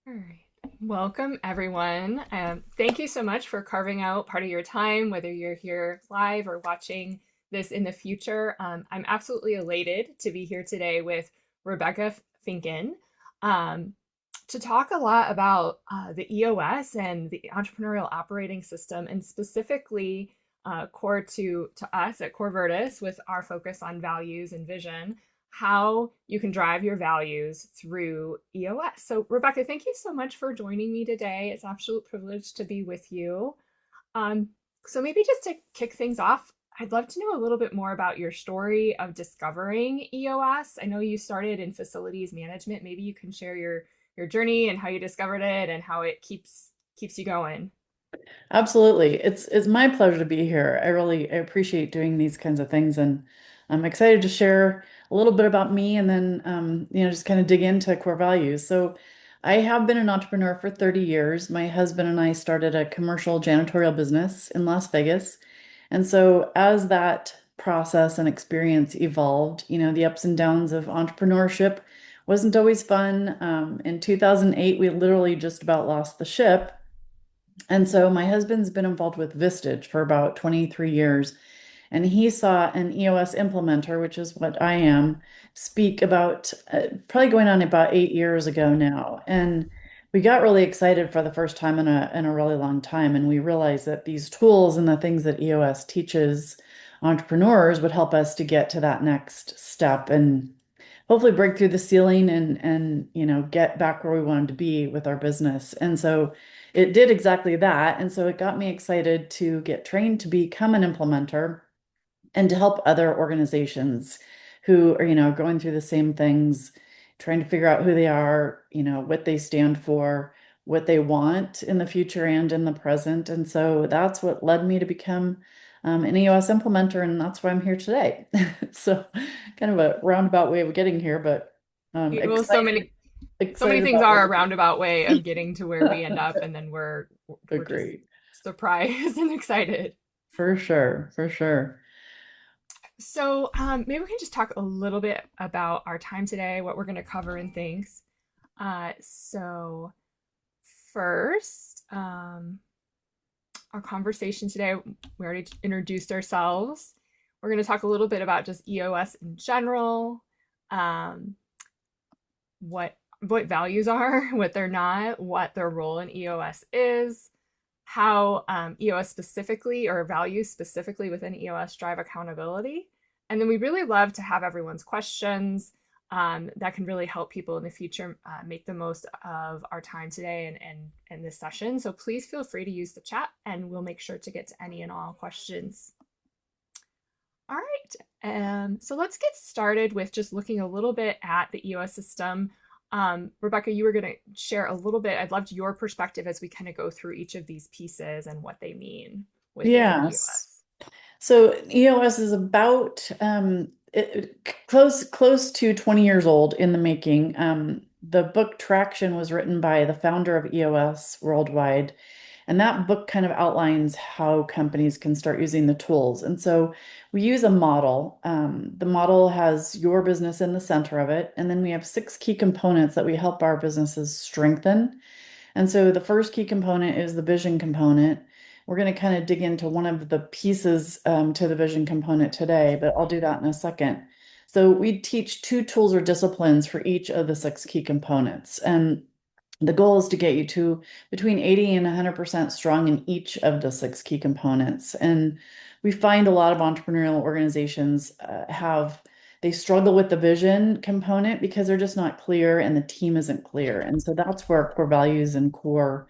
All right. Welcome, everyone. Thank you so much for carving out part of your time, whether you're here live or watching this in the future. I'm absolutely elated to be here today with Rebecca Finken to talk a lot about the EOS and the Entrepreneurial Operating System, and specifically core to us at Corvirtus with our focus on values and vision, how you can drive your values through EOS. So, Rebecca, thank you so much for joining me today. It's an absolute privilege to be with you. Um, so, maybe just to kick things off, I'd love to know a little bit more about your story of discovering EOS. I know you started in facilities management. Maybe you can share your journey and how you discovered it and how it keeps you going. Absolutely. It's my pleasure to be here. I appreciate doing these kinds of things, and I'm excited to share a little bit about me and then just kind of dig into core values. So I have been an entrepreneur for 30 years. My husband and I started a commercial janitorial business in Las Vegas. And so as that process and experience evolved, the ups and downs of entrepreneurship wasn't always fun. In 2008, we literally just about lost the ship. And so my husband's been involved with Vistage for about 23 years, and he saw an EOS implementer, which is what I am, speak about probably going on about 8 years ago now. And we got really excited for the first time in a really long time, and we realized that these tools and the things that EOS teaches entrepreneurs would help us to get to that next step and hopefully break through the ceiling and get back where we wanted to be with our business. And so it did exactly that. And so it got me excited to get trained to become an implementer and to help other organizations who are, going through the same things, trying to figure out who they are, what they stand for, what they want in the future and in the present. And so that's what led me to become an EOS implementer, and that's why I'm here today. So kind of a roundabout way of getting here, but Well, so excited, many excited things about are a what roundabout way of getting to where we end up, and then we're just Agreed. surprised and excited. For sure, for sure. So maybe we can just talk a little bit about our time today, what we're going to cover and things. So first, our conversation today, we already introduced ourselves. We're going to talk a little bit about just EOS in general, um, what values are, what they're not, what their role in EOS is, how EOS specifically or values specifically within EOS drive accountability. And then we really love to have everyone's questions that can really help people in the future make the most of our time today and this session. So please feel free to use the chat and we'll make sure to get to any and all questions. All right, so let's get started with just looking a little bit at the EOS system. Rebecca, you were going to share a little bit. I'd love your perspective as we kind of go through each of these pieces and what they mean within Yes. EOS. So EOS is about close to 20 years old in the making. The book Traction was written by the founder of EOS worldwide, and that book kind of outlines how companies can start using the tools. And so we use a model. The model has your business in the center of it, and then we have six key components that we help our businesses strengthen. And so the first key component is the vision component. We're going to kind of dig into one of the pieces to the vision component today, but I'll do that in a second. So we teach two tools or disciplines for each of the six key components. And the goal is to get you to between 80 and 100% strong in each of the six key components. And we find a lot of entrepreneurial organizations they struggle with the vision component because they're just not clear and the team isn't clear. And so that's where core values and core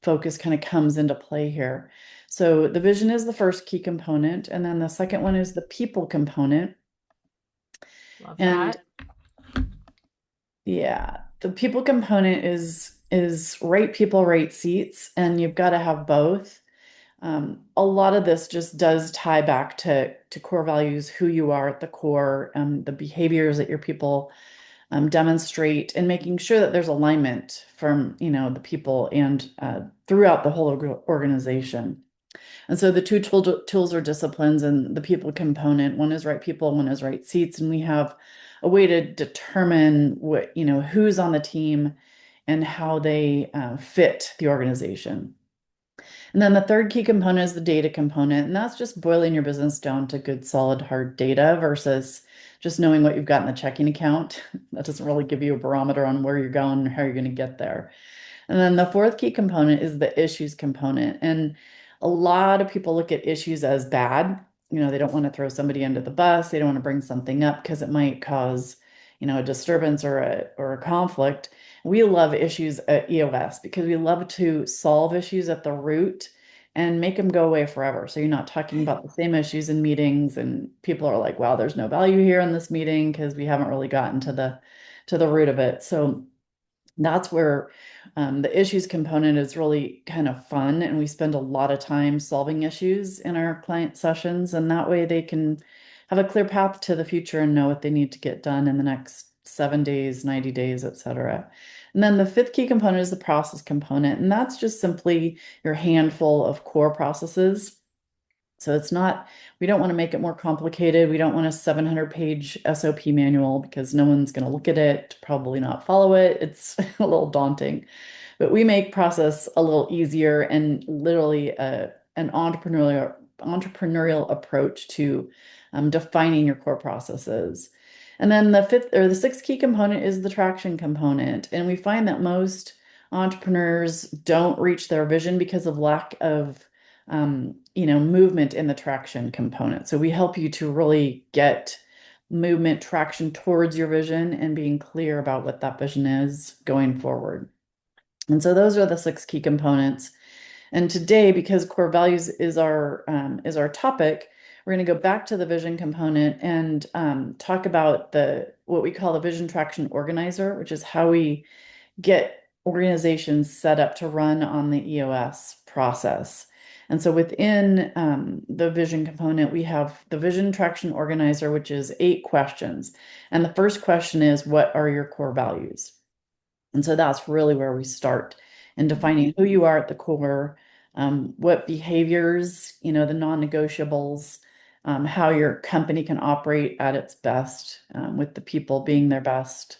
focus kind of comes into play here. So the vision is the first key component, and then the second one is the people component. Love And that. yeah, the people component is right people, right seats, and you've got to have both. A lot of this just does tie back to core values, who you are at the core, the behaviors that your people demonstrate, and making sure that there's alignment from the people and throughout the whole organization. And so the two tools or disciplines and the people component, one is right people, one is right seats, and we have a way to determine who's on the team and how they fit the organization. And then the third key component is the data component, and that's just boiling your business down to good, solid, hard data versus just knowing what you've got in the checking account. That doesn't really give you a barometer on where you're going and how you're going to get there. And then the fourth key component is the issues component. And a lot of people look at issues as bad. They don't want to throw somebody under the bus. They don't want to bring something up because it might cause, a disturbance or a conflict. We love issues at EOS because we love to solve issues at the root and make them go away forever. So you're not talking about the same issues in meetings and people are like, wow, there's no value here in this meeting because we haven't really gotten to the root of it. So that's where the issues component is really kind of fun. And we spend a lot of time solving issues in our client sessions. And that way they can have a clear path to the future and know what they need to get done in the next 7 days, 90 days, etc. And then the fifth key component is the process component. And that's just simply your handful of core processes. So it's not, we don't want to make it more complicated. We don't want a 700-page SOP manual because no one's going to look at it, probably not follow it. It's a little daunting. But we make process a little easier and literally an entrepreneurial approach to defining your core processes. And then the fifth or the sixth key component is the traction component. And we find that most entrepreneurs don't reach their vision because of lack of movement in the traction component. So we help you to really get movement traction towards your vision and being clear about what that vision is going forward. And so those are the six key components. And today, because core values is our topic, we're going to go back to the vision component and talk about the what we call the vision traction organizer, which is how we get organizations set up to run on the EOS process. And so within the vision component, we have the vision traction organizer, which is 8 questions. And the first question is, what are your core values? And so that's really where we start in defining who you are at the core, what behaviors, the non-negotiables, how your company can operate at its best, with the people being their best,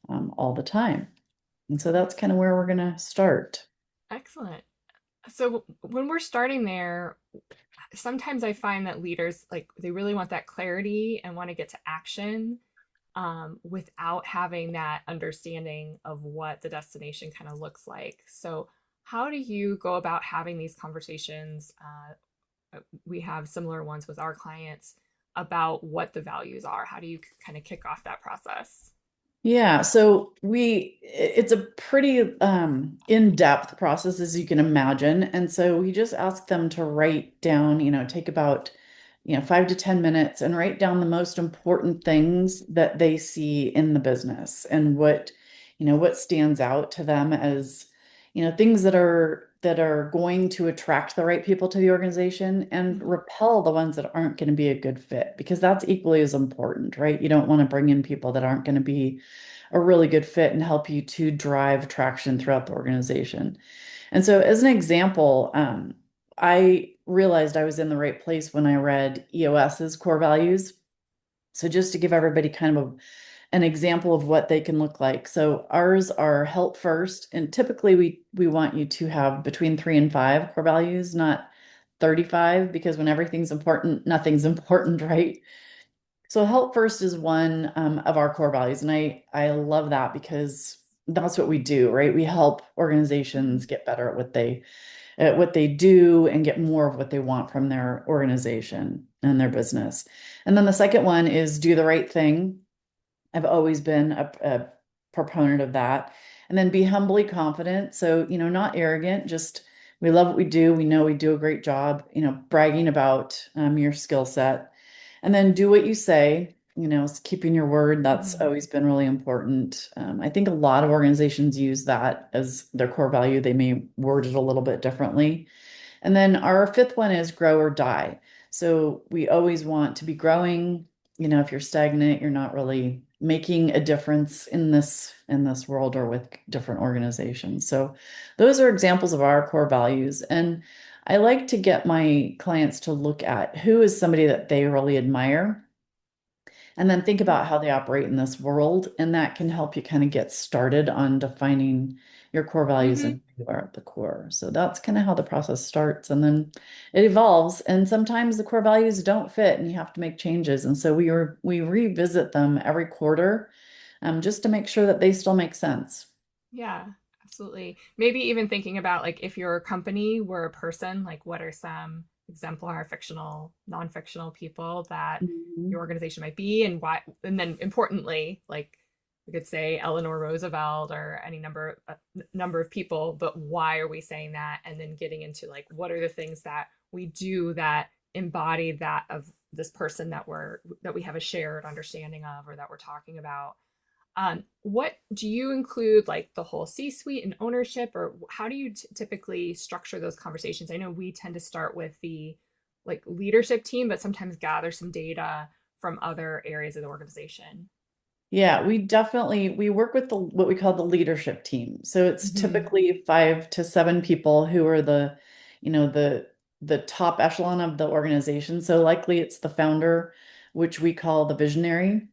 all the time. And so that's kind of where we're going to start. Excellent. So when we're starting there, sometimes I find that leaders like they really want that clarity and want to get to action without having that understanding of what the destination kind of looks like. So how do you go about having these conversations? We have similar ones with our clients about what the values are. How do you kind of kick off that process? Yeah, so it's a pretty in-depth process as you can imagine. And so we just ask them to write down, take about, 5 to 10 minutes and write down the most important things that they see in the business and what stands out to them as, things that are going to attract the right people to the organization and Mhm. repel the ones that aren't going to be a good fit, because that's equally as important, right? You don't want to bring in people that aren't going to be a really good fit and help you to drive traction throughout the organization. And so, as an example, I realized I was in the right place when I read EOS's core values. So, just to give everybody kind of an example of what they can look like. So, ours are help first, and typically we want you to have between 3 and 5 core values, not 35, because when everything's important, nothing's important, right? So help first is one of our core values, and I love that because that's what we do, right? We help Mhm. organizations get better at what they do and get more of what they want from their organization and their business. And then the second one is do the right thing. I've always been a proponent of that. And then be humbly confident. So, not arrogant, just we love what we do. We know we do a great job, bragging about your skill set. And then do what you say, keeping your word. That's Mhm. always been really important. I think a lot of organizations use that as their core value. They may word it a little bit differently. And then our fifth one is grow or die. So we always want to be growing. If you're stagnant, you're not really making a difference in this world or with different organizations. So those are examples of our core values. And I like to get my clients to look at who is somebody that they really admire and then think Mhm. about how they operate in this world. And that can help you kind of get started on defining your core values Mhm. and who you are at the core. So that's kind of how the process starts. And then it evolves. And sometimes the core values don't fit and you have to make changes. And so we revisit them every quarter, just to make sure that they still make sense. Yeah, absolutely. Maybe even thinking about like if your company were a person, like what are some exemplar fictional, non-fictional people that your Mhm. organization might be and why, and then importantly, like we could say Eleanor Roosevelt or any number of people, but why are we saying that? And then getting into like what are the things that we do that embody that of this person that we have a shared understanding of or that we're talking about. What do you include, like the whole C-suite and ownership, or how do you typically structure those conversations? I know we tend to start with the like leadership team, but sometimes gather some data from other areas of the organization. Yeah, we work with the what we call the leadership team. So it's Hmm. typically 5 to 7 people who are you know, the top echelon of the organization. So likely it's the founder, which we call the visionary.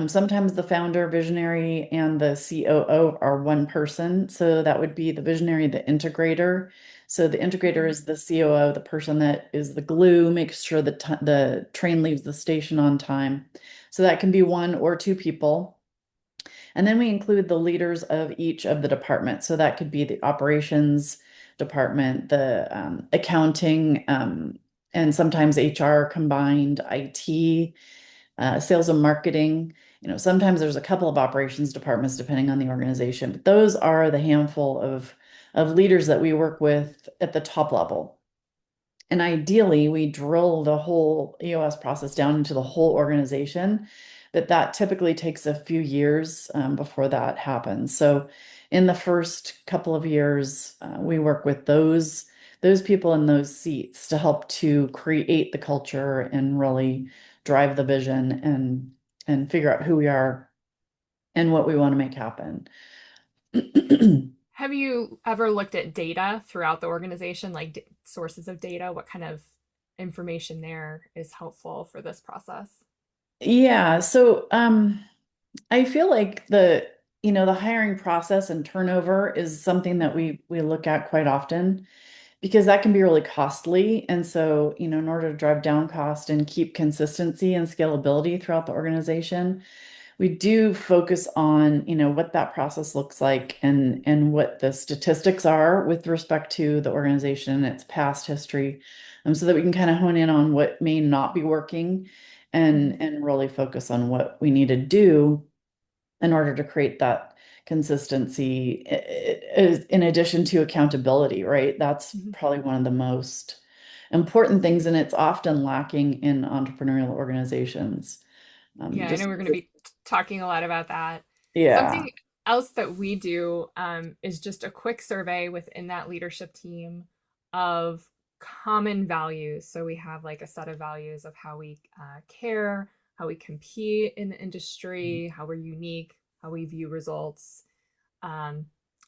Sometimes the founder, visionary, and the COO are one person. So that would be the visionary, the integrator. So the integrator Hmm. is the COO, the person that is the glue, makes sure that the train leaves the station on time. So that can be 1 or 2 people. And then we include the leaders of each of the departments. So that could be the operations department, the accounting, and sometimes HR combined, IT, sales and marketing. Sometimes there's a couple of operations departments depending on the organization, but those are the handful of leaders that we work with at the top level. And ideally, we drill the whole EOS process down into the whole organization, but that typically takes a few years before that happens. So, in the first couple of years, we work with those people in those seats to help to create the culture and really drive the vision and figure out who we are and what we want to make happen. Have you ever looked at data throughout the organization, like sources of data? What kind of information there is helpful for this process? Yeah, so I feel like the hiring process and turnover is something that we look at quite often because that can be really costly. And so, in order to drive down cost and keep consistency and scalability throughout the organization, we do focus on, what that process looks like and what the statistics are with respect to the organization and its past history, so that we can kind of hone in on what may not be working Hmm. and really focus on what we need to do in order to create that consistency in addition to accountability, right? That's Hmm. probably one of the most important things, and it's often lacking in entrepreneurial organizations. Yeah, I know Just we're going to be talking a lot about that. yeah. Something else that we do is just a quick survey within that leadership team of common values. So we have like a set of values of how we care, how we compete in the industry, how we're unique, how we view results, um,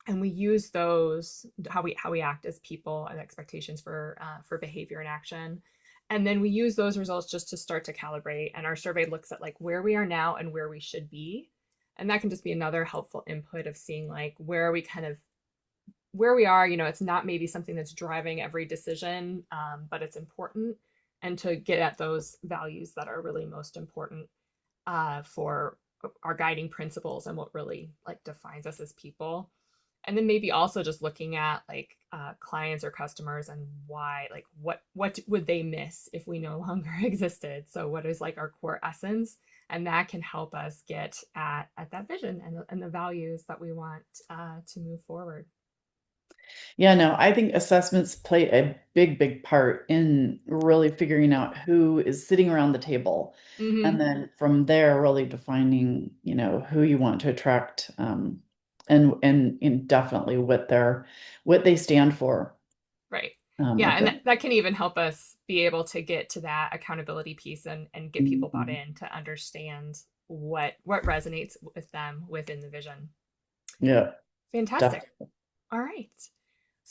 and we use those how we act as people and expectations for behavior and action, and then we use those results just to start to calibrate, and our survey looks at like where we are now and where we should be, and that can just be another helpful input of seeing like where are we kind of where we are. It's not maybe something that's driving every decision, but it's important, and to get at those values that are really most important for our guiding principles and what really like defines us as people. And then maybe also just looking at like clients or customers and why, like what would they miss if we no longer existed. So what is like our core essence, and that can help us get at that vision and the values that we want to move forward. Yeah, no, I think assessments play a big, big part in really figuring out who is sitting around the table. And Hmm. then from there, really defining, who you want to attract, and definitely what they stand for, Right. Yeah, and that, within. that can even help us be able to get to that accountability piece and get people bought Mhm. in to understand what resonates with them within the vision. Yeah, Fantastic. definitely. All right.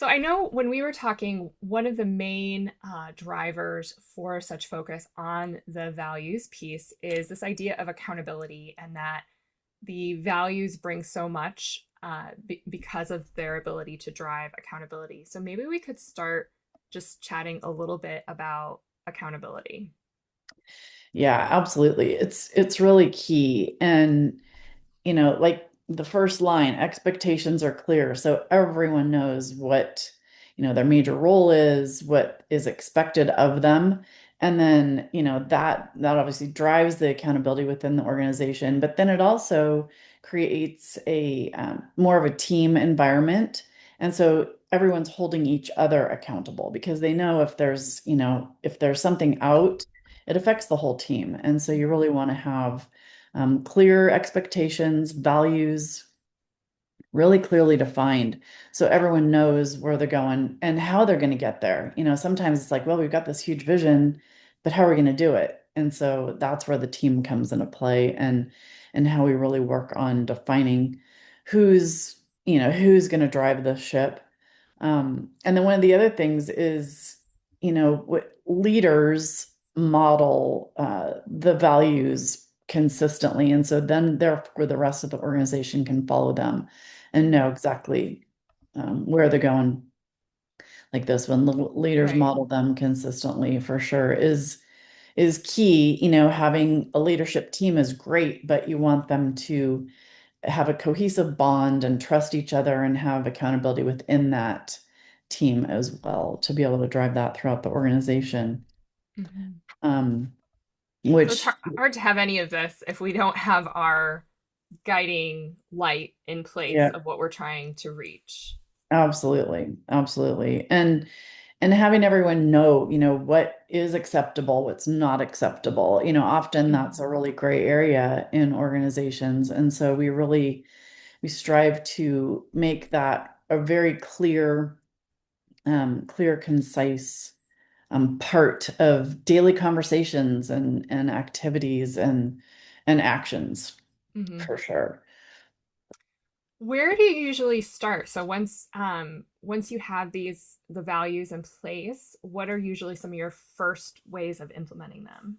So I know when we were talking, one of the main drivers for such focus on the values piece is this idea of accountability, and that the values bring so much because of their ability to drive accountability. So maybe we could start just chatting a little bit about accountability. Yeah, absolutely. It's really key. And like the first line, expectations are clear. So everyone knows what, their major role is, what is expected of them. And then, that obviously drives the accountability within the organization, but then it also creates a more of a team environment. And so everyone's holding each other accountable because they know if there's something out, it affects the whole team. And so you really want to have clear expectations, values really clearly defined so everyone knows where they're going and how they're going to get there. Sometimes it's like, well, we've got this huge vision, but how are we going to do it? And so that's where the team comes into play and how we really work on defining who's going to drive the ship. And then one of the other things is, what leaders model the values consistently. And so then therefore the rest of the organization can follow them and know exactly where they're going. Like this when the leaders Right. model them consistently for sure is key. Having a leadership team is great, but you want them to have a cohesive bond and trust each other and have accountability within that team as well to be able to drive that throughout the organization. Mhm. Um, So it's which, hard to have any of this if we don't have our guiding light in place yeah, of what we're trying to reach. absolutely, absolutely. And having everyone know, what is acceptable, what's not acceptable. Often that's Mhm. a really gray area in organizations. And so we strive to make that a very clear, concise part of daily conversations and activities and actions Mhm. for sure. Where do you usually start? So once you have the values in place, what are usually some of your first ways of implementing them?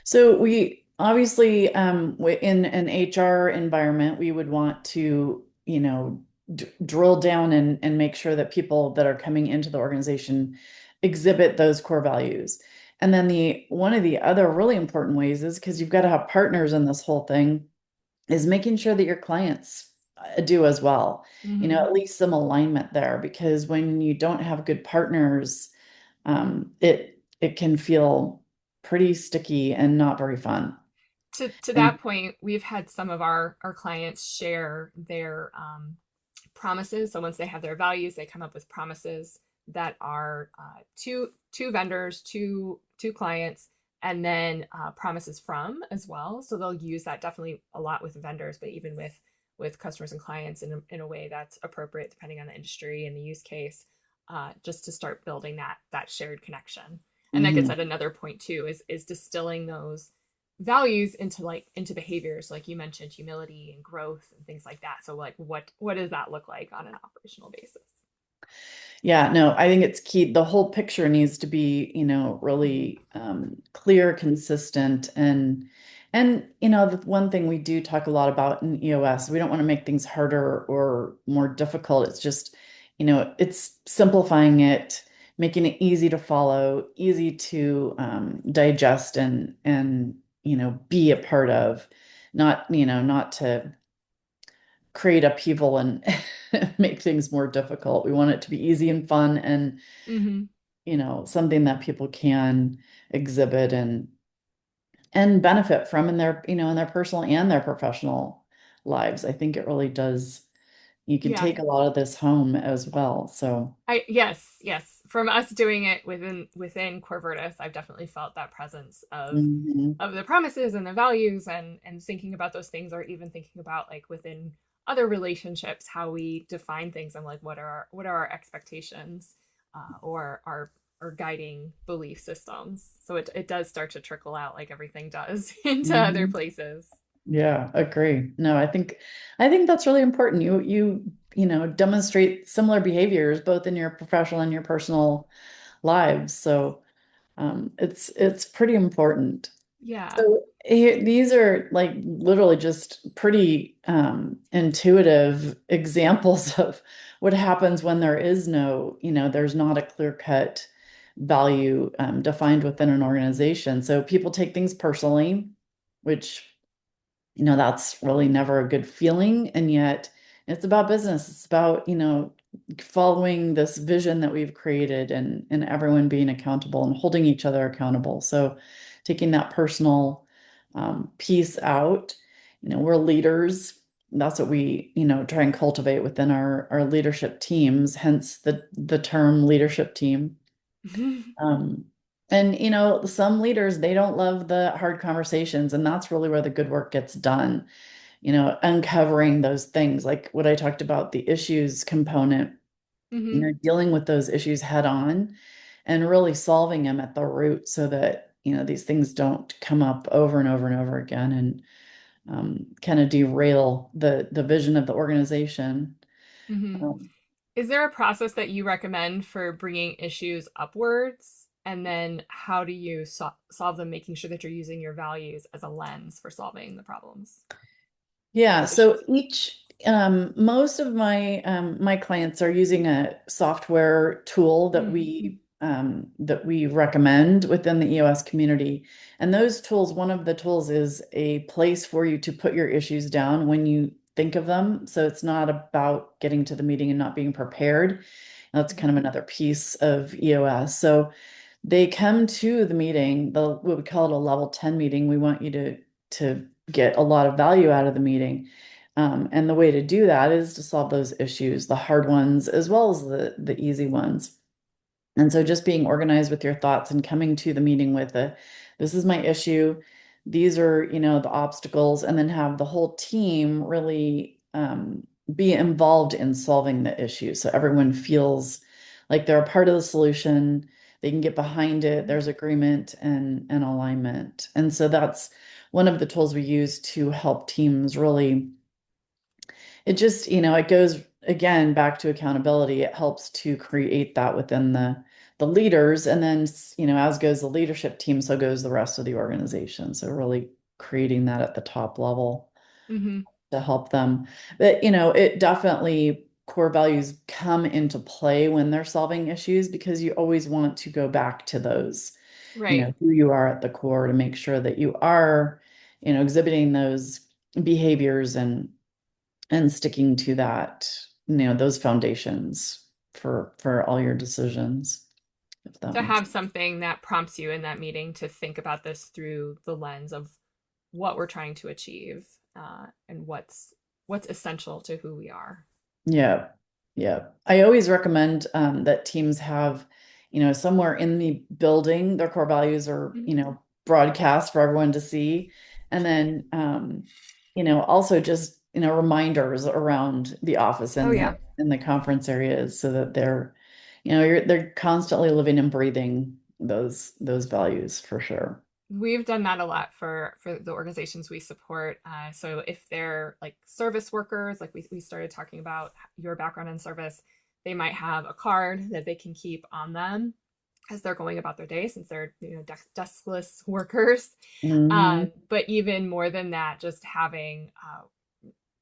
So we obviously in an HR environment, we would want to, d drill down and make sure that people that are coming into the organization exhibit those core values. And then the one of the other really important ways is because you've got to have partners in this whole thing is making sure that your clients do as well. Hmm. At least some alignment there because when you don't have good partners, it can feel pretty sticky and not very fun. To And that point, we've had some of our clients share their promises. So once they have their values, they come up with promises that are two vendors, two clients, and then promises from as well. So they'll use that definitely a lot with vendors, but even with customers and clients in a way that's appropriate depending on the industry and the use case, just to start building that shared connection. And that gets mhm. at another point too, is distilling those values into behaviors like you mentioned, humility and growth and things like that. So like what does that look like on an operational basis? Yeah, no, I think it's key. The whole picture needs to be, Mm-hmm. really clear, consistent, and the one thing we do talk a lot about in EOS, we don't want to make things harder or more difficult. It's just, it's simplifying it, making it easy to follow, easy to digest and be a part of, not to create upheaval and make things more difficult. We want it to be easy and fun and, Mm-hmm. something that people can exhibit and benefit from in their personal and their professional lives. I think it really does. You can Yeah. take a lot of this home as well. So, Yes. From us doing it within Corvirtus, I've definitely felt that presence mhm. of the promises and the values and thinking about those things, or even thinking about like within other relationships how we define things, and like what are our expectations, or our guiding belief systems. So it does start to trickle out like everything does into other Mhm. places. Yeah, agree. No, I think that's really important. You demonstrate similar behaviors both in your professional and your personal lives. So it's pretty important. Yeah. So here, these are like literally just pretty intuitive examples of what happens when there is no, there's not a clear-cut value defined within an organization. So people take things personally, which that's really never a good feeling. And yet it's about business. It's about, following this vision that we've created and everyone being accountable and holding each other accountable. So taking that personal piece out, we're leaders. That's what we, try and cultivate within our leadership teams, hence the term leadership team. Um, and some leaders, they don't love the hard conversations, and that's really where the good work gets done. Uncovering those things, like what I talked about, the issues component, Hmm. dealing with those issues head on and really solving them at the root so that, these things don't come up over and over and over again and kind of derail the vision of the organization. Hmm. Um, Is there a process that you recommend for bringing issues upwards? And then how do you solve them, making sure that you're using your values as a lens for solving the problems Yeah, or so issues? most of my clients are using a software tool that Mm. we recommend within the EOS community. And those tools, one of the tools is a place for you to put your issues down when you think of them. So it's not about getting to the meeting and not being prepared. That's kind of another piece of EOS. So they come to the meeting, what we call it a level 10 meeting. We want you to get a lot of value out of the meeting. And the way to do that is to solve those issues, the hard ones as well as the easy ones. And so just being organized with your thoughts and coming to the meeting with this is my issue. These are, the obstacles, and then have the whole team really be involved in solving the issue. So everyone feels like they're a part of the solution. They can get behind it. There's agreement and alignment. And so that's one of the tools we use to help teams really it just, it goes again back to accountability. It helps to create that within the leaders, and then, as goes the leadership team, so goes the rest of the organization. So really creating that at the top level Hmm. to help them. But, it definitely core values come into play when they're solving issues because you always want to go back to those, Right. who you are at the core to make sure that you are, exhibiting those behaviors and sticking to that, those foundations for all your decisions, if that To makes have something that prompts you in that meeting to think about this through the lens of what we're trying to achieve, and what's essential to who we are. Yeah. Yeah. I always recommend that teams have, somewhere in the building, their core values are, Mhm. broadcast for everyone to see. And then, also just, reminders around the office Oh and yeah. the conference areas so that they're constantly living and breathing those values for sure. We've done that a lot for the organizations we support. So if they're like service workers, like we started talking about your background in service, they might have a card that they can keep on them as they're going about their day, since they're deskless workers. Mhm. But even more than that, just having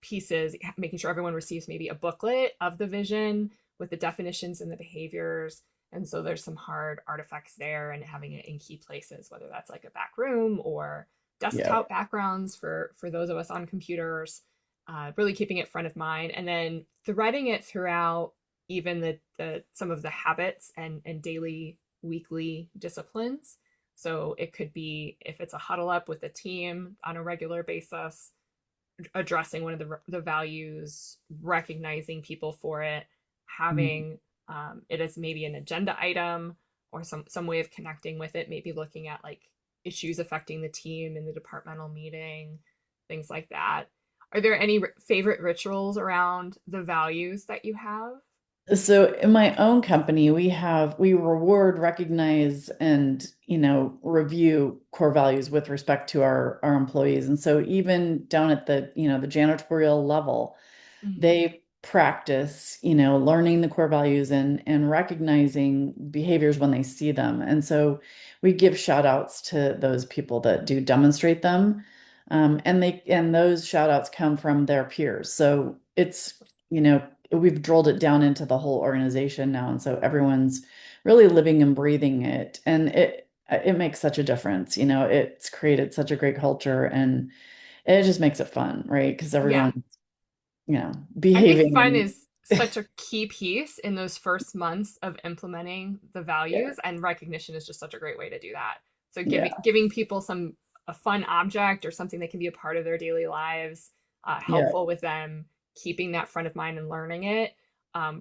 pieces, making sure everyone receives maybe a booklet of the vision with the definitions and the behaviors. And so there's some hard artifacts there, and having it in key places, whether that's like a back room or Yeah. desktop backgrounds for those of us on computers, really keeping it front of mind, and then threading it throughout even the some of the habits and daily, weekly disciplines. So it could be if it's a huddle up with the team on a regular basis, addressing one of the values, recognizing people for it, Mhm. having it as maybe an agenda item or some way of connecting with it, maybe looking at like issues affecting the team in the departmental meeting, things like that. Are there any favorite rituals around the values that you have? So in my own company, we reward, recognize, and review core values with respect to our employees. And so even down at the janitorial level, Mm. they practice, learning the core values and recognizing behaviors when they see them. And so we give shout outs to those people that do demonstrate them. And those shout outs come from their peers. So we've drilled it down into the whole organization now. And so everyone's really living and breathing it. And it makes such a difference. It's created such a great culture and it just makes it fun, right? Because Yeah. everyone's, I think behaving fun and is such a key piece in those first months of implementing the yeah, values, and recognition is just such a great way to do that. So yeah, giving people a fun object or something that can be a part of their daily lives, yeah, helpful with them keeping that front of mind and learning it,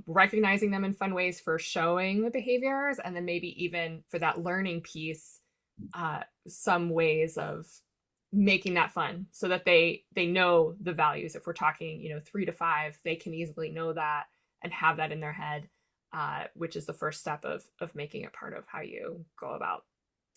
recognizing them in fun ways for showing the behaviors, and then maybe even for that learning piece, some ways of making that fun so that they know the values. If we're talking 3 to 5, they can easily know that and have that in their head, which is the first step of making it part of how you go about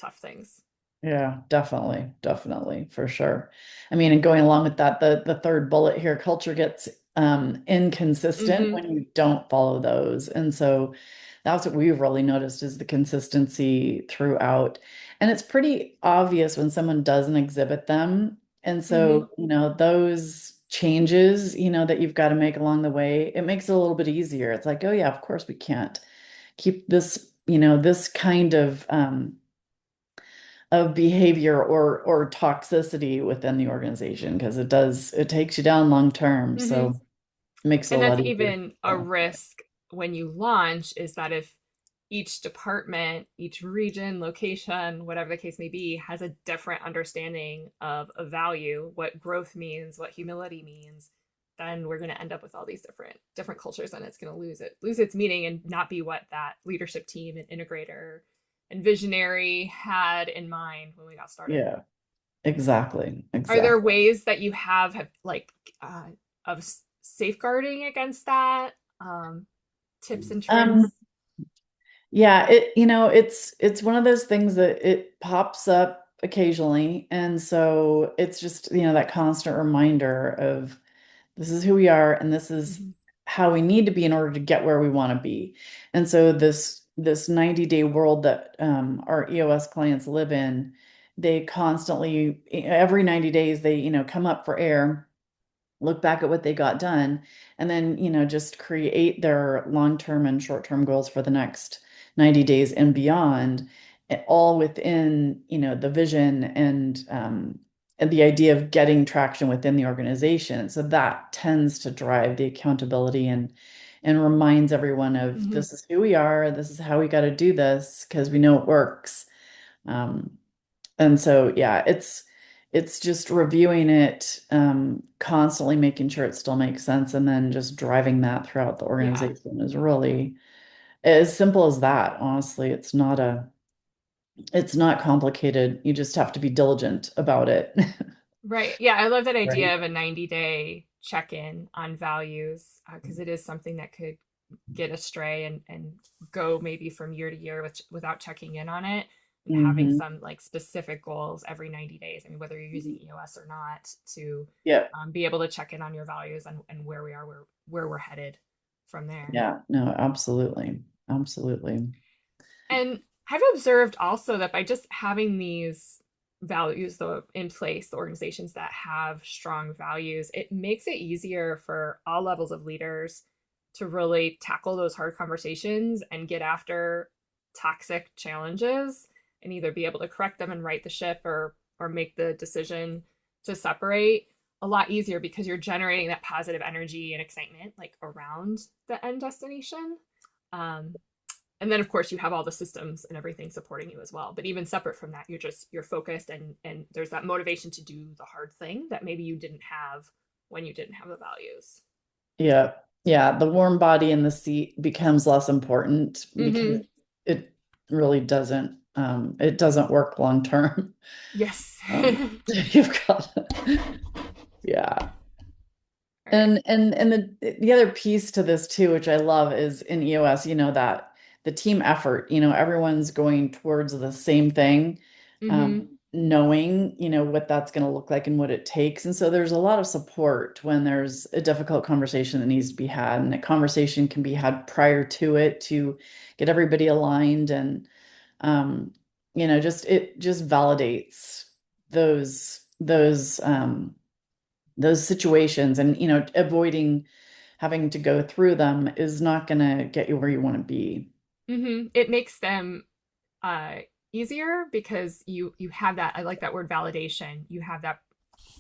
tough things. yeah, definitely, definitely, for sure. I mean, and going along with that, the third bullet here, culture gets inconsistent Mm-hmm. when you don't follow those. And so that's what we've really noticed is the consistency throughout. And it's pretty obvious when someone doesn't exhibit them. And Mm-hmm. so, those changes, that you've got to make along the way, it makes it a little bit easier. It's like, oh yeah, of course we can't keep this, this kind of behavior or toxicity within the organization because it takes you down long term. Mm-hmm. So it makes it a And that's lot easier. even a risk when you launch, is that if each department, each region, location, whatever the case may be, has a different understanding of a value, what growth means, what humility means, then we're going to end up with all these different cultures, and it's going to lose its meaning and not be what that leadership team and integrator and visionary had in mind when we got started. Yeah, exactly. Are there Exactly. ways that you have like uh, of safeguarding against that? Um, Tips and Um, tricks? yeah, it's one of those things that it pops up occasionally. And so it's just, that constant reminder of this is who we are and this is Mm-hmm. how we need to be in order to get where we want to be. And so this 90-day world that our EOS clients live in, they constantly every 90 days they, come up for air, look back at what they got done, and then, just create their long-term and short-term goals for the next 90 days and beyond, all within, the vision and the idea of getting traction within the organization. So that tends to drive the accountability and reminds everyone of Mm-hmm. this is who we are, this is how we got to do this because we know it works. Um, and so, yeah, it's just reviewing it, constantly making sure it still makes sense, and then just driving that throughout the Yeah. organization is really as simple as that. Honestly, it's not complicated. You just have to be diligent about it. Right. Yeah, I love that Right. idea of a 90-day check-in on values, because it is something that could get astray and go maybe from year to year without checking in on it, and having Hmm. some like specific goals every 90 days. I mean, whether you're using EOS or not, to Yeah. be able to check in on your values and where we are, where we're headed from there. Yeah. No, absolutely. Absolutely. And I've observed also that by just having these values though in place, the organizations that have strong values, it makes it easier for all levels of leaders to really tackle those hard conversations and get after toxic challenges, and either be able to correct them and right the ship, or make the decision to separate a lot easier, because you're generating that positive energy and excitement like around the end destination. Um, and then of course you have all the systems and everything supporting you as well, but even separate from that, you're focused, and there's that motivation to do the hard thing that maybe you didn't have when you didn't have the values. Yeah. Yeah. The warm body in the seat becomes less important because Mm-hmm. it really it doesn't work long term. Yes. You've got, yeah. All right. And the other piece to this too, which I love, is in EOS, that the team effort, everyone's going towards the same thing. Mm-hmm. knowing, what that's going to look like and what it takes. And so there's a lot of support when there's a difficult conversation that needs to be had. And a conversation can be had prior to it to get everybody aligned. And, um, just it just validates those situations. And, avoiding having to go through them is not going to get you where you want to be. It makes them uh, easier because you have that. I like that word validation. You have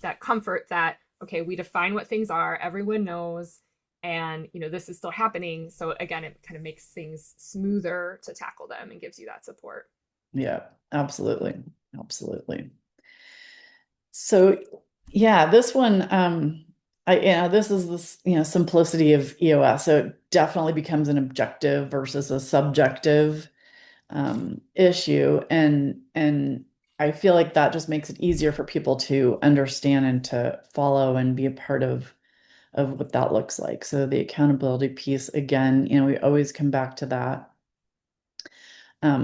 that comfort that okay, we define what things are. Everyone knows, and this is still happening. So again, it kind of makes things smoother to tackle them and gives you that support. Yeah, absolutely. Absolutely. So yeah, this one, this is this, simplicity of EOS. So it definitely becomes an objective versus a subjective issue. And I feel like that just makes it easier for people to understand and to follow and be a part of what that looks like. So the accountability piece, again, we always come back to that.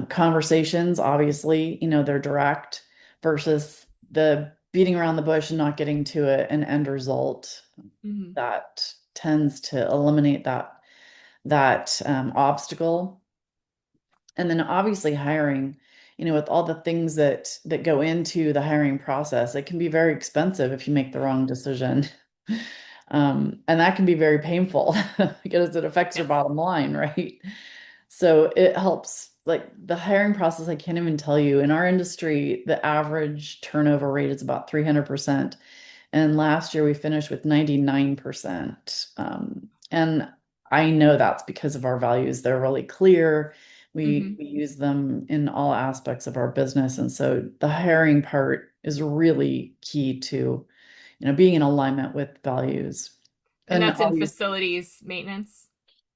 Conversations, obviously, they're direct versus the beating around the bush and not getting to an end result Hmm. that tends to eliminate that obstacle. And then obviously hiring, with all the things that go into the hiring process, it can be very expensive if you make the wrong decision. And that can be very painful because it affects your Yes. bottom line, right? So it helps, like the hiring process, I can't even tell you. In our industry, the average turnover rate is about 300%. And last year we finished with 99%. And I know that's because of our values. They're really clear. We, Hmm. we use them in all aspects of our business. And so the hiring part is really key to, being in alignment with values. And And that's in obviously, facilities maintenance.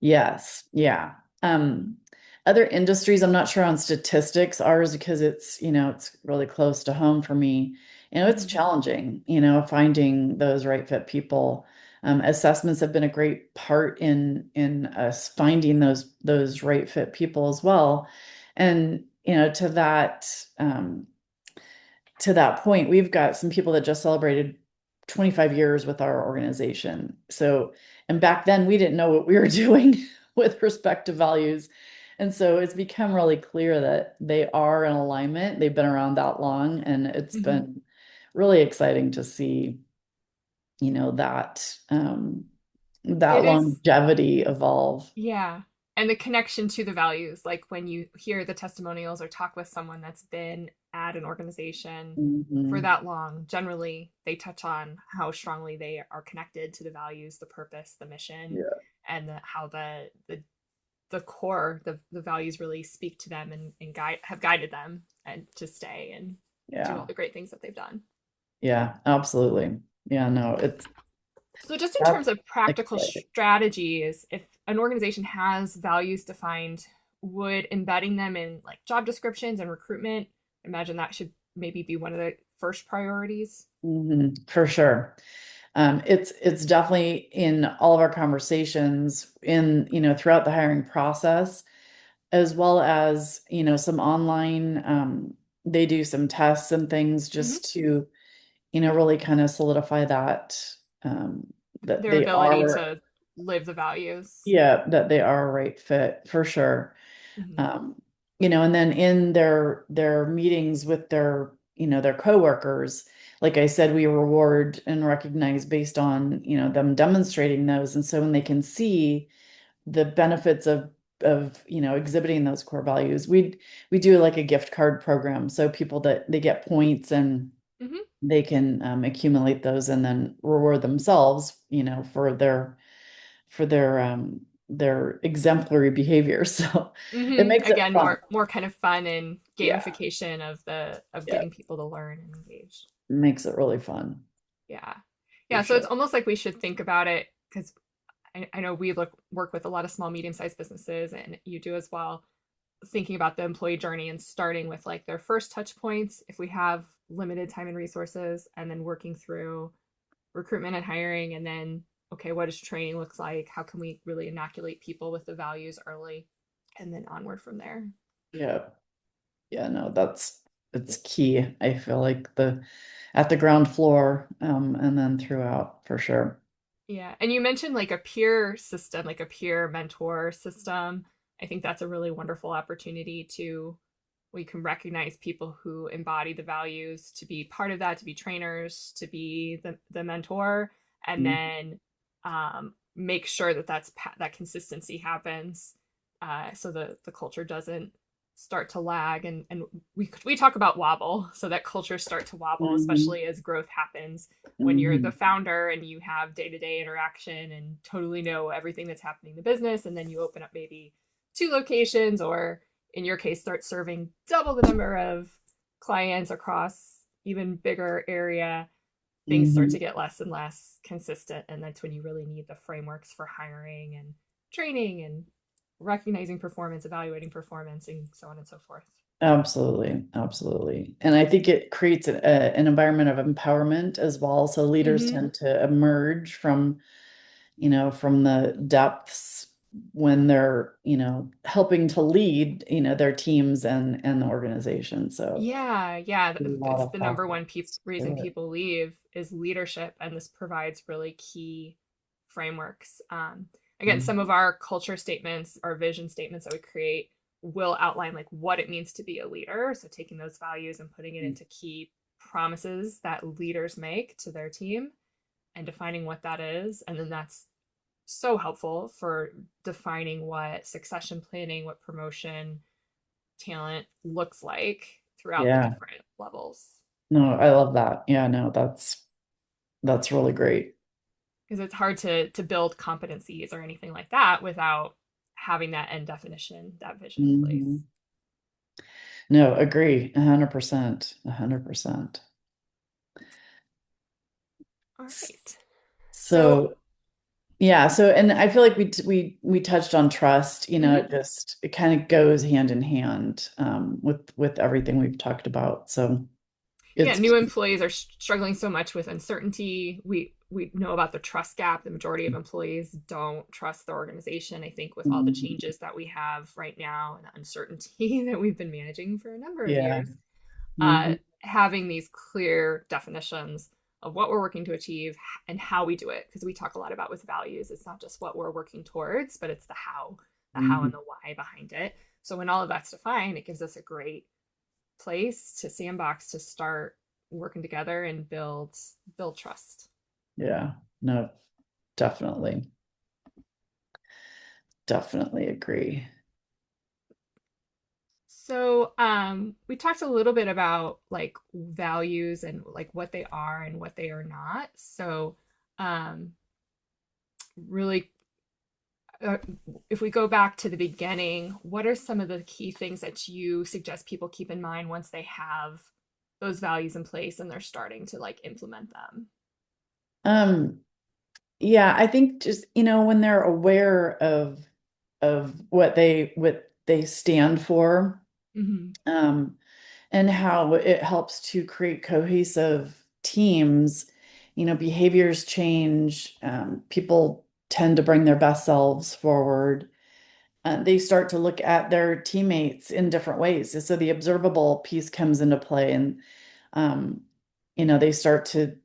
yes, yeah. Um, Other industries, I'm not sure on statistics. Ours, because it's really close to home for me. It's Hmm. challenging, finding those right fit people. Assessments have been a great part in us finding those right fit people as well. And to that point, we've got some people that just celebrated 25 years with our organization. So, and back then we didn't know what we were doing with respect to values. And so it's become really clear that they are in alignment. They've been around that long, and it's Hmm. been really exciting to see, that It is. longevity evolve. Yeah. And the connection to the values, like when you hear the testimonials or talk with someone that's been at an organization for Mhm. that long, generally they touch on how strongly they are connected to the values, the purpose, the mission, Yeah. and how the core, the values really speak to them and have guided them and to stay and do all Yeah. the great things that they've done. Yeah, absolutely. Yeah, no, So, just in terms that's of practical exciting. strategies, if an organization has values defined, would embedding them in like job descriptions and recruitment, imagine that should maybe be one of the first priorities. For sure. It's definitely in all of our conversations throughout the hiring process, as well as, some online, they do some tests and things Hmm. just to, really kind of solidify that Their they ability are, to live the values. yeah, that they are a right fit for sure. Hmm. Um, and then in their meetings with their coworkers, like I said, we reward and recognize based on, them demonstrating those. And so when they can see the benefits of exhibiting those core values, we do like a gift card program. So people that they get points and Hmm. they can accumulate those and then reward themselves, for their exemplary behavior. So it Hmm. makes it Again, fun. more kind of fun and Yeah. gamification of Yeah. getting people to learn and engage. Makes it really fun Yeah. for Yeah. So it's sure. almost like we should think about it because I know we work with a lot of small, medium sized businesses, and you do as well. Thinking about the employee journey and starting with like their first touch points, if we have limited time and resources, and then working through recruitment and hiring, and then, okay, what does training looks like? How can we really inoculate people with the values early? And then onward from there. Yeah. Yeah, no, it's key. I feel like the at the ground floor, and then throughout for sure. Yeah. And you mentioned like a peer system, like a peer mentor system. I think that's a really wonderful opportunity to we can recognize people who embody the values to be part of that, to be trainers, to be the mentor, and Mhm. then make sure that that consistency happens, so the culture doesn't start to lag, and we talk about wobble, so that cultures start to wobble, Mhm. especially as growth happens when you're the Mhm. founder and you have day-to-day interaction and totally know everything that's happening in the business, and then you open up maybe two locations, or in your case start serving double the number of clients across even bigger area. Things start to Mhm. get less and less consistent, and that's when you really need the frameworks for hiring and training and recognizing performance, evaluating performance, and so on and so forth. Absolutely, absolutely. And I think it creates an environment of empowerment as well. So leaders Mm-hmm. tend to emerge from, from the depths when they're, helping to lead, their teams and the organization. So Yeah, yeah, a lot it's of the number one factors reason to it. people leave is leadership, and this provides really key frameworks. Again, some of our culture statements, our vision statements that we create will outline like what it means to be a leader. So taking those values and putting it into key promises that leaders make to their team and defining what that is, and then that's so helpful for defining what succession planning, what promotion talent looks like throughout the Yeah. different levels. No, I love that. Yeah, no, that's really great. Because it's hard to build competencies or anything like that without having that end definition, that vision in place. Mhm. No, agree. 100%. 100%. All right. So, So yeah, so and I feel like we touched on trust, mhm. it kind of goes hand in hand with everything we've talked about. So Yeah, it's new key. employees are struggling so much with uncertainty. We know about the trust gap. The majority of employees don't trust the organization. I think with all the Mhm. changes that we have right now and the uncertainty that we've been managing for a number of Yeah. years, Hmm. having these clear definitions of what we're working to achieve and how we do it, because we talk a lot about with values, it's not just what we're working towards, but it's the how Hmm. and the why behind it. So when all of that's defined, it gives us a great place to sandbox to start working together and build trust. Yeah. No, definitely. Definitely agree. So we talked a little bit about like values and like what they are and what they are not. So um, really, uh, if we go back to the beginning, what are some of the key things that you suggest people keep in mind once they have those values in place and they're starting to like implement them? Um, yeah, I think just, when they're aware of what they stand for, Mm-hmm. um, and how it helps to create cohesive teams. Behaviors change. People tend to bring their best selves forward. They start to look at their teammates in different ways. So the observable piece comes into play, and um, they start to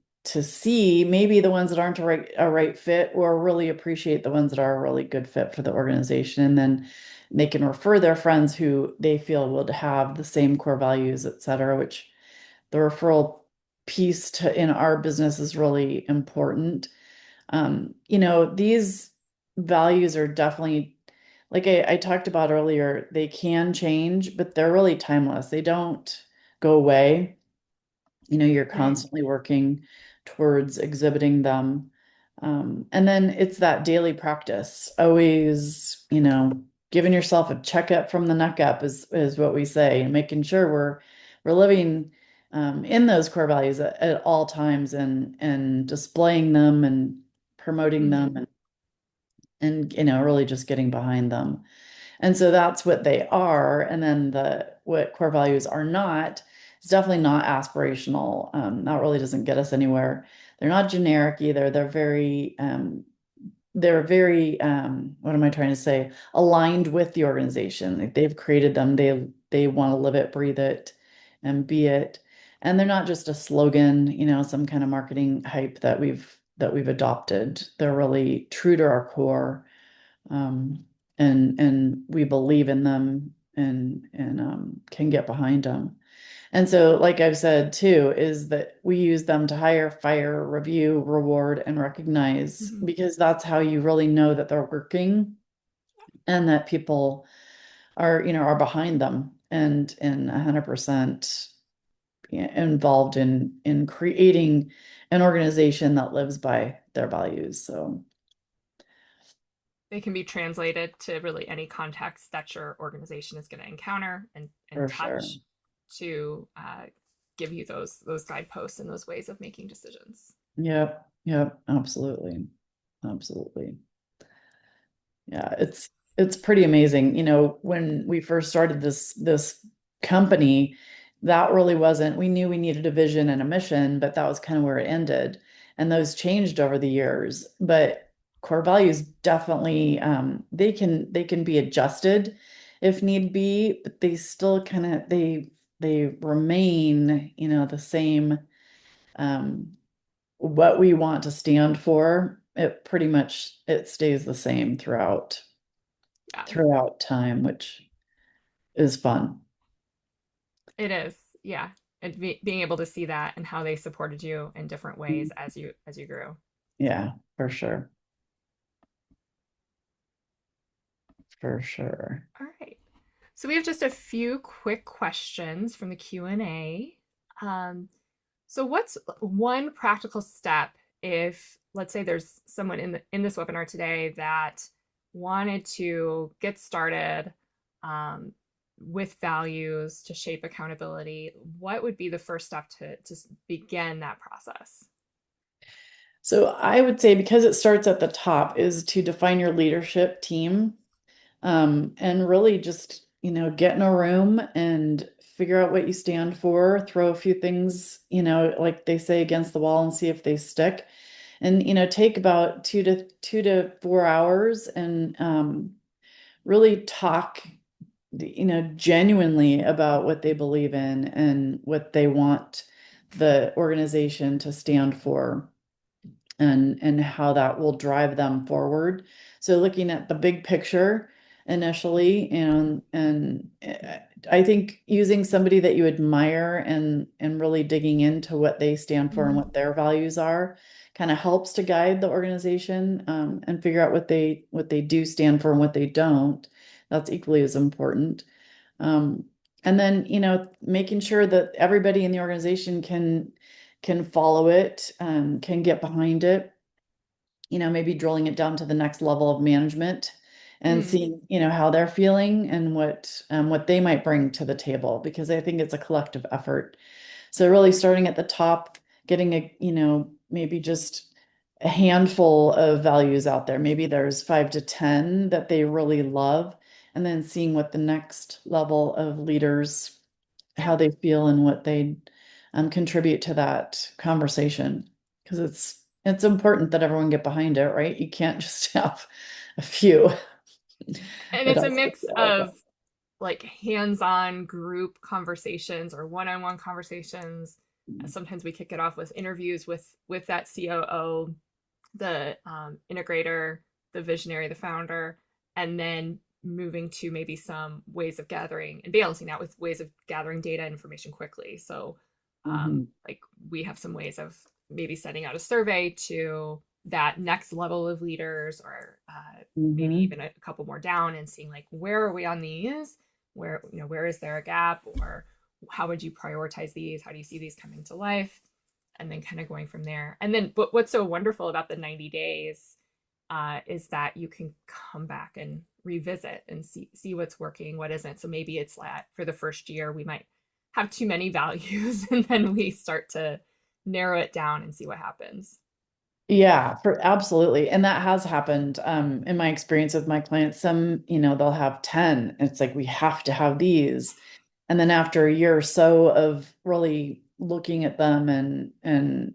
see maybe the ones that aren't a right fit, or really appreciate the ones that are a really good fit for the organization. And then they can refer their friends who they feel would have the same core values, et cetera, which the referral piece in our business is really important. These values are definitely, like I talked about earlier, they can change, but they're really timeless. They don't go away. You're Right. constantly working towards exhibiting them. And then it's that daily practice, always, giving yourself a checkup from the neck up is what we say, and making sure we're living in those core values at all times, and displaying them and promoting them, Mm-hmm. and really just getting behind them. And so that's what they are. And then the what core values are not, it's definitely not aspirational. That really doesn't get us anywhere. They're not generic either. They're very what am I trying to say? Aligned with the organization. Like they've created them. They want to live it, breathe it, and be it. And they're not just a slogan, some kind of marketing hype that we've adopted. They're really true to our core, and we believe in them and can get behind them. And so, like I've said too, is that we use them to hire, fire, review, reward, and recognize Mhm. because that's how you really know that they're working and that people are behind them and 100% involved in creating an organization that lives by their values. So They can be translated to really any context that your organization is going to encounter and for sure. touch to give you those guideposts and those ways of making decisions. Yep. Yep. Absolutely. Absolutely. Yeah, it's pretty amazing. When we first started this company, that really wasn't, we knew we needed a vision and a mission, but that was kind of where it ended. And those changed over the years. But core values definitely they can be adjusted if need be, but they still kind of they remain, the same um what we want to stand for. It pretty much it stays the same Yeah, throughout time, which is fun. it is. Yeah, and being able to see that and how they supported you in different ways as you grew. Yeah, for sure. For sure. All right. So we have just a few quick questions from the Q&A. Um, so what's one practical step if, let's say, there's someone in this webinar today that wanted to get started um, with values to shape accountability? What would be the first step to begin that process? So I would say because it starts at the top is to define your leadership team, and really just, get in a room and figure out what you stand for, throw a few things, like they say against the wall and see if they stick. And, take about 2 to 4 hours and really talk, genuinely about what they believe in and what they want the organization to stand for and how that will drive them forward. So looking at the big picture initially and I think using somebody that you admire and really digging into what they stand for and Mm, what their values are kind of helps to guide the organization, and figure out what they do stand for and what they don't. That's equally as important. Um, and then, making sure that everybody in the organization can follow it, can get behind it, maybe drilling it down to the next level of management and mm, seeing, how they're feeling and what they might bring to the table, because I think it's a collective effort. So really starting at the top, getting maybe just a handful of values out there. Maybe there's 5 to 10 that they really love, and then seeing what the next level of leaders, yeah. how they feel and what they contribute to that conversation. Because it's important that everyone get behind it, right? You can't just have a few. And It it's a has to mix be all of of them. like hands-on group conversations or one-on-one conversations. Sometimes we kick it off with interviews with that COO, the integrator, the visionary, the founder, and then moving to maybe some ways of gathering and balancing that with ways of gathering data and information quickly. So, Hmm. like we have some ways of maybe sending out a survey to that next level of leaders, or maybe Hmm. even a couple more down, and seeing like where are we on these, where is there a gap, or how would you prioritize these, how do you see these coming to life, and then kind of going from there. And then what's so wonderful about the 90 days is that you can come back and revisit and see what's working, what isn't. So maybe it's that for the first year we might have too many values and then we start to narrow it down and see what happens. Yeah, for absolutely. And that has happened, in my experience with my clients. Some, they'll have 10. It's like we have to have these. And then after a year or so of really looking at them and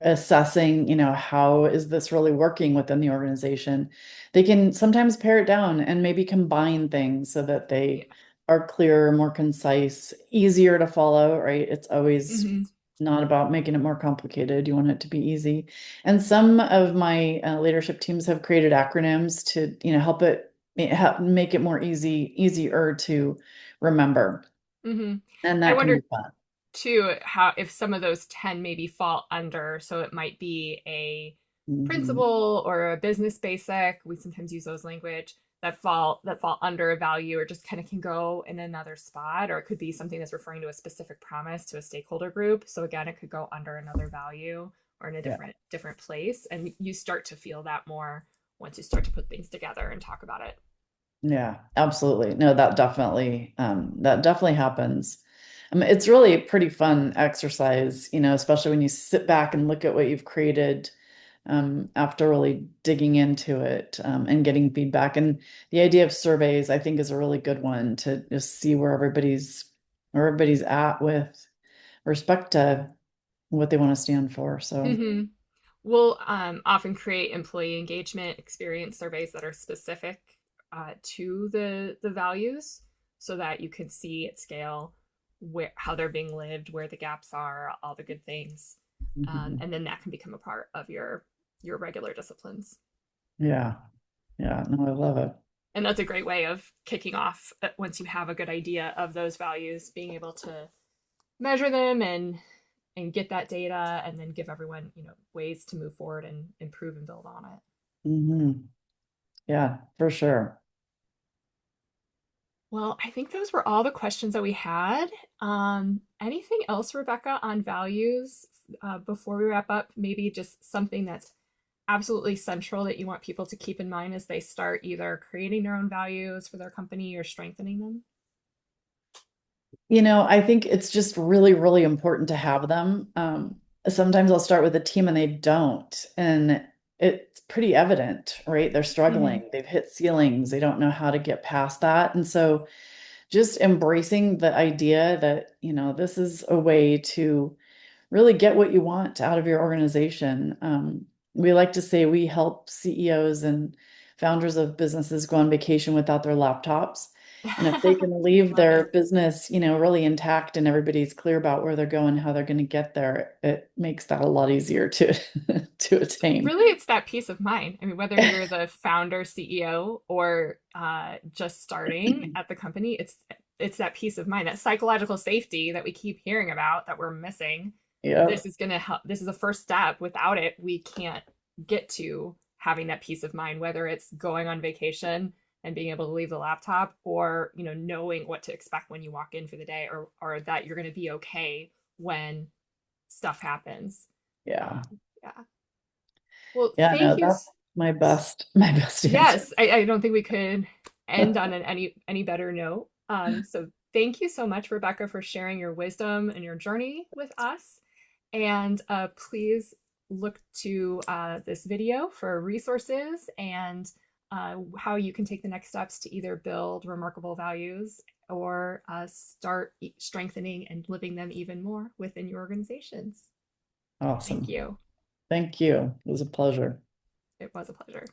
assessing, how is this really working within the organization, they can sometimes pare it down and maybe combine things so that Yeah. they are clearer, more concise, easier to follow, right? It's always Hmm. not about making it more complicated. You want it to be easy. And some of my leadership teams have created acronyms to, help make it more easier to remember. Hmm. And I that can be wonder fun. too how if some of those 10 maybe fall under, so it might be a Hmm. principle or a business basic, we sometimes use those language, that fall under a value or just kind of can go in another spot, or it could be something that's referring to a specific promise to a stakeholder group, so again it could go under another value or in a Yeah. different place, and you start to feel that more once you start to put things together and talk about it. Yeah, absolutely. No, that definitely happens. It's really a pretty fun exercise, especially when you sit back and look at what you've created, after really digging into it, and getting feedback. And the idea of surveys, I think, is a really good one to just see where everybody's at with respect to what they want to stand for. So, Hmm. We'll often create employee engagement experience surveys that are specific to the values, so that you can see at scale how they're being lived, where the gaps are, all the good things, mhm. and then that can become a part of your regular disciplines. Yeah, yeah, no, I love it. And that's a great way of kicking off once you have a good idea of those values, being able to measure them and get that data, and then give everyone ways to move forward and improve and build on it. Hmm. Yeah, for sure. Well, I think those were all the questions that we had. Anything else, Rebecca, on values before we wrap up? Maybe just something that's absolutely central that you want people to keep in mind as they start either creating their own values for their company or strengthening them? I think it's just really, really important to have them. Sometimes I'll start with a team and they don't, and it's pretty evident, right? They're Mm-hmm. struggling, they've hit ceilings, they don't know how to get past that. And so just embracing the idea that, this is a way to really get what you want out of your organization. We like to say we help CEOs and founders of businesses go on vacation without their laptops. And if they can leave Love their it. business, really intact and everybody's clear about where they're going, how they're going to get there, it makes that a lot easier to to attain. Really, it's that peace of mind. I mean, whether you're the founder, CEO, or just starting at the company, it's that peace of mind, that psychological safety that we keep hearing about that we're missing. This Yep. is going to help. This is the first step. Without it, we can't get to having that peace of mind, whether it's going on vacation and being able to leave the laptop, or knowing what to expect when you walk in for the day, or that you're going to be okay when stuff happens. Yeah. Yeah. Well, Yeah, thank no, you. that's my best answer. Yes, I don't think we could end on any better note. So thank you so much, Rebecca, for sharing your wisdom and your journey with us. And please look to this video for resources and how you can take the next steps to either build remarkable values or start strengthening and living them even more within your organizations. Thank Awesome. you. Thank you. It was a pleasure. It was a pleasure.